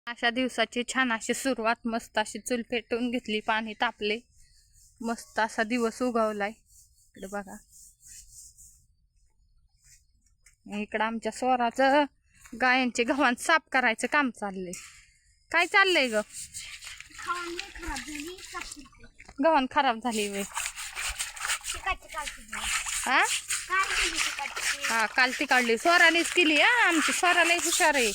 अशा दिवसाची छान अशी सुरुवात, मस्त अशी चूल पेटवून घेतली, पाणी तापले, मस्त असा दिवस उगवलाय. इकडे बघा, इकडं आमच्या स्वराचं गायांचे गव्हाण साफ करायचं काम चाललंय. काय चाललंय ग? गव्हाण खराब झाली वे. हा, काल ती काढली, स्वरानेच केली. आमची स्वराला हुशार आहे.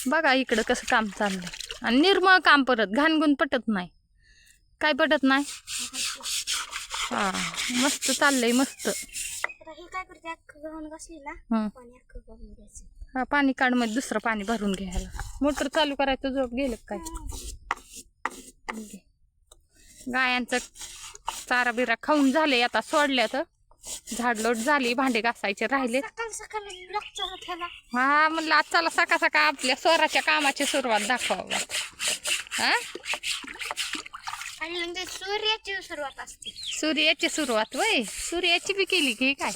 बघा इकडं कसं काम चाललंय, आणि निर्मळ काम, परत घाणगुण पटत नाही. काय पटत नाही? हा, मस्त चाललंय, मस्त. हा, पाणी काढ, मध्ये दुसरं पाणी भरून घ्यायला. मोटर चालू करायचं, झोप गेलं काय? गायांचं चारा बिरा खाऊन झाले, आता सोडल्यात. झाडलोट झाली, भांडे घासायचे राहिले. हा, म्हणलं आज चला सकाळ सकाळ आपल्या स्वराच्या कामाची सुरुवात दाखवावं. हा, म्हणजे सूर्याची सुरुवात असते. सूर्याची सुरुवात वय, सूर्याची बी केली की काय?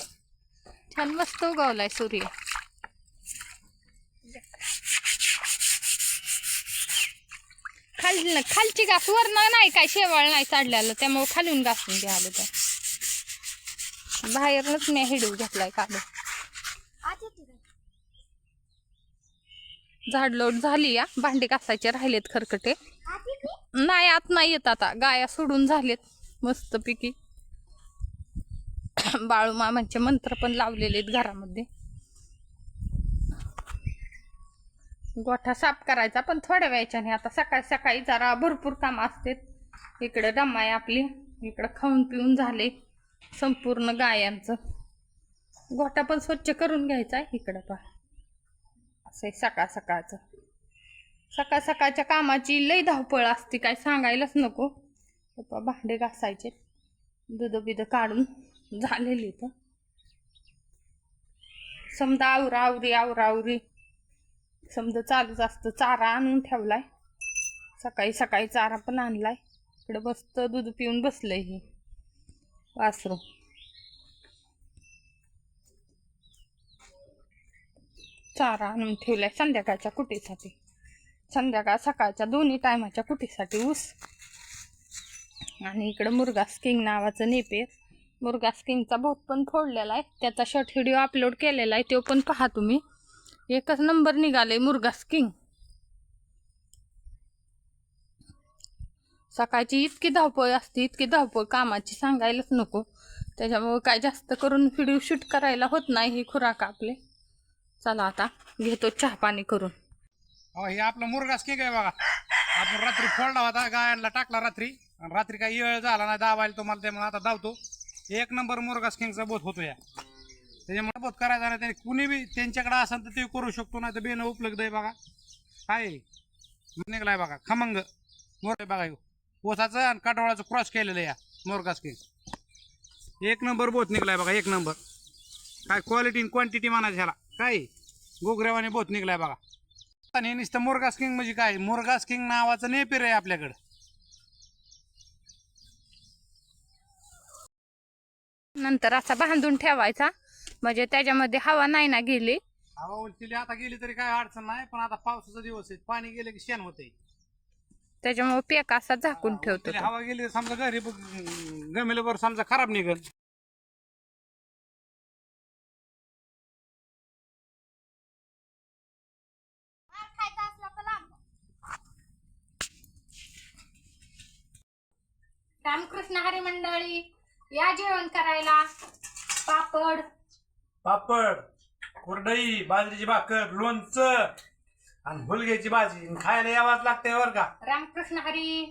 छान मस्त उगवलाय सूर्य. खालची घास वरनं नाही, काय शेवाळ नाही चाडल्याला, त्यामुळे खालून घासून घ्यावं. तर बाहेरच मी हिडू घेतलाय काल. झाडलोट झाली या, भांडी घासायचे राहिलेत खरकटे. नाही, आत नाही येत आता, गाया सोडून झालेत मस्त पिकी. बाळू मामांचे मंत्र पण लावलेले आहेत घरामध्ये. गोठा साफ करायचा, पण थोड्या वेळच्याने. आता सकाळी सकाळी जरा भरपूर काम असते. इकडे डम्माय आपली, इकडं खाऊन पिऊन झाले संपूर्ण गायांचं. गोठा पण स्वच्छ करून घ्यायचा आहे. इकडं पहा, असं सकाळ सकाळचं. सकाळ सकाळच्या कामाची लई धावपळ असते, काय सांगायलाच नको. भांडे घासायचे, दूध बिध काढून झालेली. तर समजा आवरावरी आवरावरी समजा चालूच असतं. चारा आणून ठेवलाय, सकाळी सकाळी चारा पण आणलाय. इकडे बसत दूध पिऊन बसलंय हे वासरू. चारा आणून ठेवलाय संध्याकाळच्या कुटीसाठी, संध्याकाळ सकाळच्या दोन्ही टायमाच्या कुटीसाठी ऊस. आणि इकडं मुर्गास किंग नावाचं नेपेर. मुर्गास किंगचा बोट पण फोडलेला आहे, त्याचा शॉर्ट व्हिडिओ अपलोड केलेला आहे, तो पण पहा तुम्ही. एकच नंबर निघाले मुर्गास किंग. सकाळची इतकी धावपळ असते, इतकी धावपळ कामाची सांगायलाच नको. त्याच्यामुळे काय जास्त करून व्हिडिओ शूट करायला होत नाही. ही खुराक आपले. चला आता घेतो चहा पाणी करून. हे आपलं मुर्गास किंग आहे बघा. आपण रात्री फोडला होता, गायांना टाकला रात्री, आणि रात्री काही वेळ झाला नाही दावायला तुम्हाला, त्यामुळे आता धावतो. एक नंबर मुर्गास किंगचा बोध होतो या. त्याच्यामुळे बोध करायचा नाही, त्याने कुणी बी त्यांच्याकडे असेल तर ते करू शकतो, नाही तर बेनं उपलब्ध आहे बघा. काय निघलाय बघा, खमंग मोर बघा. पोसाचं आणि काटोळाचं क्रॉस केलेलं या मुर्गास किंग. एक नंबर बोध निघलाय बघा, एक नंबर. काय क्वालिटी आणि क्वांटिटी म्हणायचं ह्याला, काय गोगरेवाने बोध निघलाय बघा. आणि नुसतं मुर्गास किंग म्हणजे काय, मुर्गास किंग नावाचं नेपेर आहे आपल्याकडं. नंतर असा बांधून ठेवायचा, म्हणजे त्याच्यामध्ये हवा नाही ना गेली. हवा उलटी आता गेली तरी काय अडचण नाही, पण आता पावसाचा दिवस आहे, पाणी गेले की शेण होते. त्याच्यामुळे पेक असा झाकून ठेवतो. हवा गेली समजा घरी गमेल्यावर समजा खराब निघल. रामकृष्ण हरी मंडळी, या जेवण करायला. पापड पापड, कुरडई, बाजरीची भाकर, लोणचं आणि हुलग्याची भाजी खायला यावाच लागते बरं का. रामकृष्ण हरी.